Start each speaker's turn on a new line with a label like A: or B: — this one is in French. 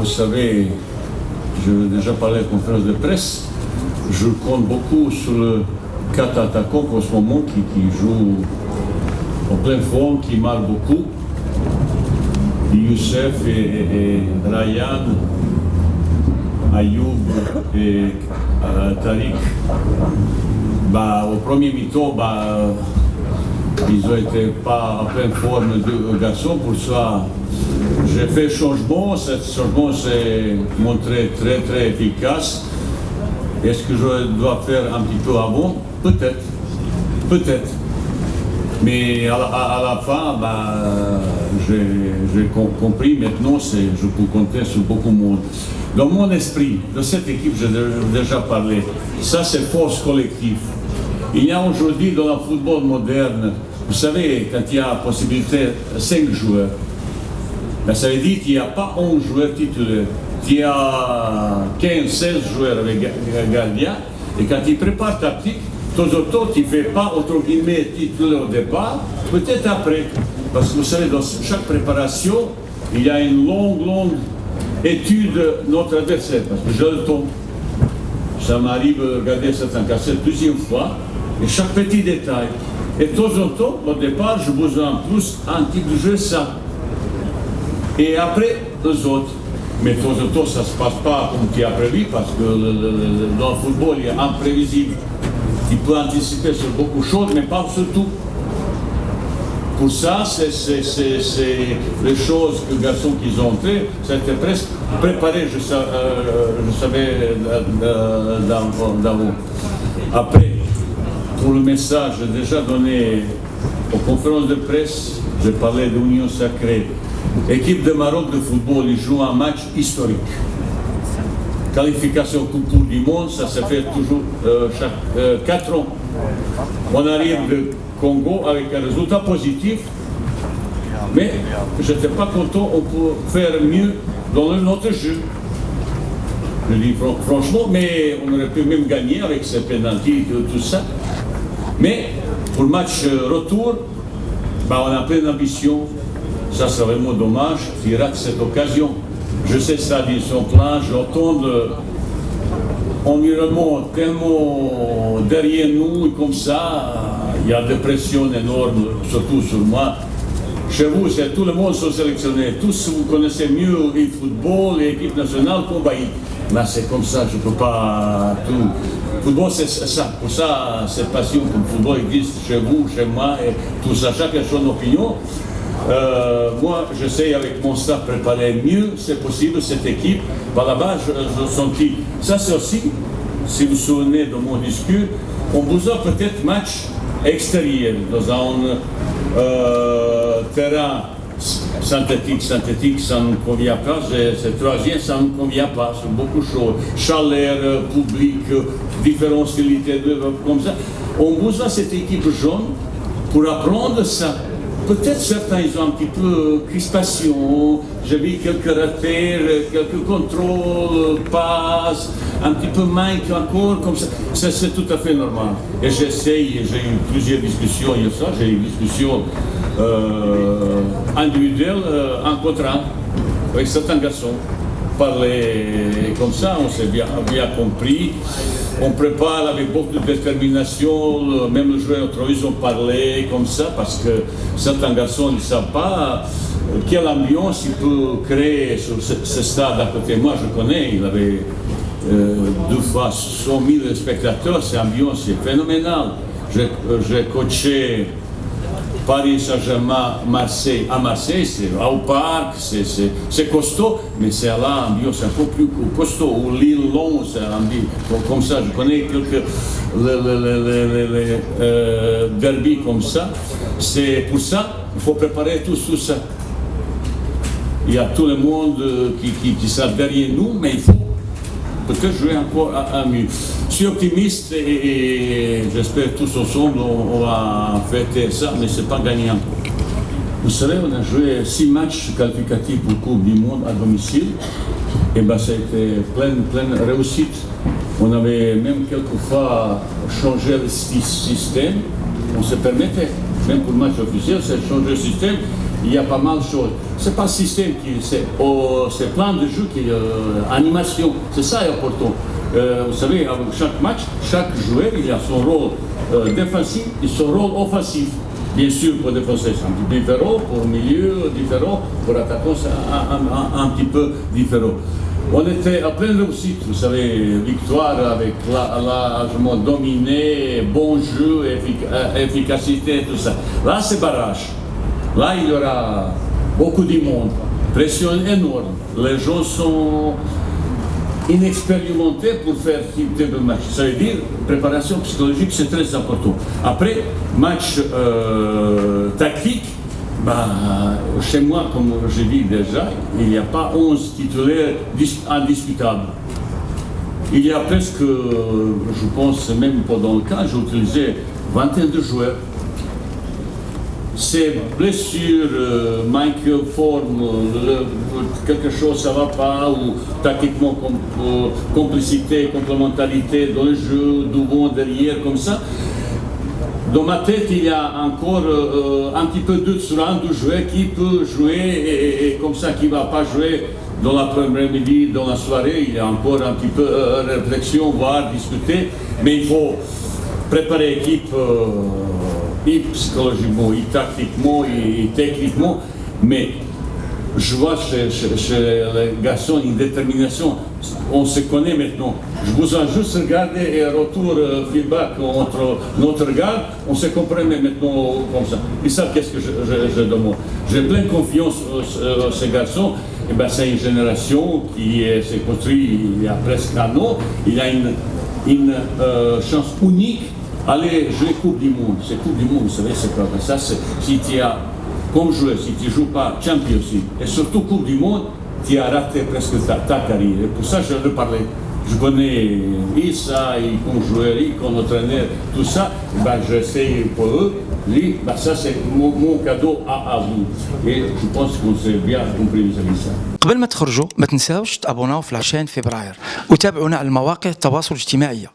A: vous savez, j'ai déjà parlé à la conférence de presse, je compte beaucoup sur le 4 attaquants en ce moment qui joue en pleine forme, qui marque beaucoup. Youssef et Ryan, Ayoub et Tariq. Au premier mi-temps, ils n'ont été pas en pleine forme de garçons. Pour ça, j'ai fait changement. Ce changement s'est montré très très efficace. Est-ce que je dois faire un petit peu avant? Peut-être. Peut-être. Mais à la fin, j'ai compris maintenant, je peux compter sur beaucoup de monde. Dans mon esprit, de cette équipe, j'ai déjà parlé, ça c'est force collective. Il y a aujourd'hui dans le football moderne, vous savez, quand il y a la possibilité de 5 joueurs, ça veut dire qu'il n'y a pas 11 joueurs titulaires, il y a 15-16 joueurs avec gardien, et quand ils préparent tactique, de temps en temps, tu ne fais pas, entre guillemets, titulaire au départ, peut-être après. Parce que vous savez, dans chaque préparation, il y a une longue étude de notre adversaire. Parce que je le tombe. Ça m'arrive de regarder certains cassettes plusieurs fois, et chaque petit détail. Et de temps en temps, au départ, je besoin plus un type de jeu ça. Et après, les autres. Mais de temps en temps, ça ne se passe pas comme tu as prévu, parce que dans le football, il y a imprévisible. Tu peux anticiper sur beaucoup de choses, mais pas sur tout. Pour ça, c'est les choses que les garçons qu'ils ont fait, c'était presque préparé, je savais d'avant. Après, pour le message, j'ai déjà donné aux conférences de presse, j'ai parlé d'Union Sacrée. L'équipe de Maroc de football, ils jouent un match historique. Qualification Coupe du Monde, ça se fait toujours chaque 4 ans. On arrive de Congo avec un résultat positif, mais je n'étais pas content, on peut faire mieux dans notre jeu. Je dis franchement, mais on aurait pu même gagner avec ces pénaltys et tout ça. Mais pour le match retour, on a plein d'ambition. Ça, c'est vraiment dommage qu'il rate cette occasion. Je sais ça dit son plan, j'entends l'environnement tellement derrière nous et comme ça, il y a des pressions énormes, surtout sur moi. Chez vous, c'est tout le monde sont sélectionnés, tous vous connaissez mieux le football, l'équipe nationale qu'Ombaï. Mais c'est comme ça, je ne peux pas tout. Le football, c'est ça. Pour ça, cette passion pour le football existe chez vous, chez moi, et tout ça, chacun a son opinion. Moi, j'essaie avec mon staff préparer mieux, c'est possible, cette équipe. Par là-bas, je senti. Ça, c'est aussi, si vous vous souvenez de mon discours, on besoin peut-être match extérieur, dans un terrain synthétique, ça ne convient pas, c'est troisième, ça ne convient pas, c'est beaucoup de choses. Chaleur, public, différence qualité, comme ça. On besoin cette équipe jaune pour apprendre ça. Peut-être certains, ils ont un petit peu crispation, j'ai vu quelques ratés, quelques contrôles, passes, un petit peu manque encore, comme ça. C'est tout à fait normal. Et j'essaye, j'ai eu plusieurs discussions hier soir, j'ai eu une discussion individuelle, un contre un, avec certains garçons. Parler comme ça, on s'est bien compris. On prépare avec beaucoup de détermination, même les joueurs entre eux, ils ont parlé comme ça, parce que certains garçons ne savent pas quelle ambiance il peut créer sur ce stade à côté. Moi, je connais, il avait 2 fois 100 000 spectateurs, cette ambiance est phénoménale. J'ai coaché Paris Saint-Germain, Marseille. À Marseille, c'est au parc, c'est costaud, mais c'est là l'ambiance un peu plus costaud. Ou Lille, Lons, c'est l'ambiance comme ça. Je connais quelques derbies comme ça. C'est pour ça, il faut préparer tout ça. Il y a tout le monde qui sert derrière nous, mais il faut peut-être jouer encore à mieux. Je suis optimiste et j'espère tous ensemble on va fêter ça, mais ce n'est pas gagné encore. Vous savez, on a joué 6 matchs qualificatifs pour la Coupe du Monde à domicile, et ça a été pleine réussite. On avait même quelquefois changé le système, on se permettait, même pour le match officiel, c'est changer le système, il y a pas mal de choses. C'est pas le système c'est plein de jeux qui animation, c'est ça important. Vous savez, avec chaque match, chaque joueur il a son rôle défensif et son rôle offensif. Bien sûr, pour défenseur, c'est un petit peu différent, pour milieu, différent, pour attaquant, c'est un petit peu différent. On était à pleine réussite, vous savez, victoire avec largement dominé, bon jeu, efficacité, tout ça. Là, c'est barrage. Là, il y aura beaucoup de monde, pression énorme. Les gens sont inexpérimentés pour faire ce type de match. Ça veut dire, préparation psychologique, c'est très important. Après, match tactique, chez moi, comme je dis déjà, il n'y a pas 11 titulaires indiscutables. Il y a presque, je pense, même pendant le cas, j'ai utilisé 21 de joueurs. Ces blessures, manque de forme, quelque chose ça ne va pas, ou tactiquement, complicité, complémentarité dans le jeu, devant, derrière, comme ça. Dans ma tête, il y a encore un petit peu de doute sur un de joueur qui peut jouer et comme ça, qui ne va pas jouer dans l'après-midi, dans la soirée. Il y a encore un petit peu de réflexion, voire discuter, mais il faut préparer l'équipe psychologiquement, tactiquement, techniquement, mais je vois chez les garçons une détermination. On se connaît maintenant. Je vous ai juste regardé et retour feedback entre notre regard, on se comprend maintenant comme ça. Ils savent qu'est-ce que je demande. J'ai pleine confiance en ces garçons. Et c'est une génération qui s'est construite il y a presque un an. Il a une chance unique d'aller jouer Coupe du Monde. C'est Coupe du Monde, vous savez, c'est quoi? Ça, si tu as, comme joueur, si tu ne joues pas Champions League, et surtout Coupe du Monde, tu as raté presque ta carrière. Et pour ça, je veux parler. Je connais Issa, comme joueur, comme entraîneur, tout ça. J'essaie pour eux. Ça, c'est mon cadeau à vous. Et je pense qu'on s'est bien compris vis-à-vis ça.
B: قبل ما تخرجوا ما تنساوش تابوناو في 20 فبراير وتابعونا على المواقع التواصل الاجتماعي.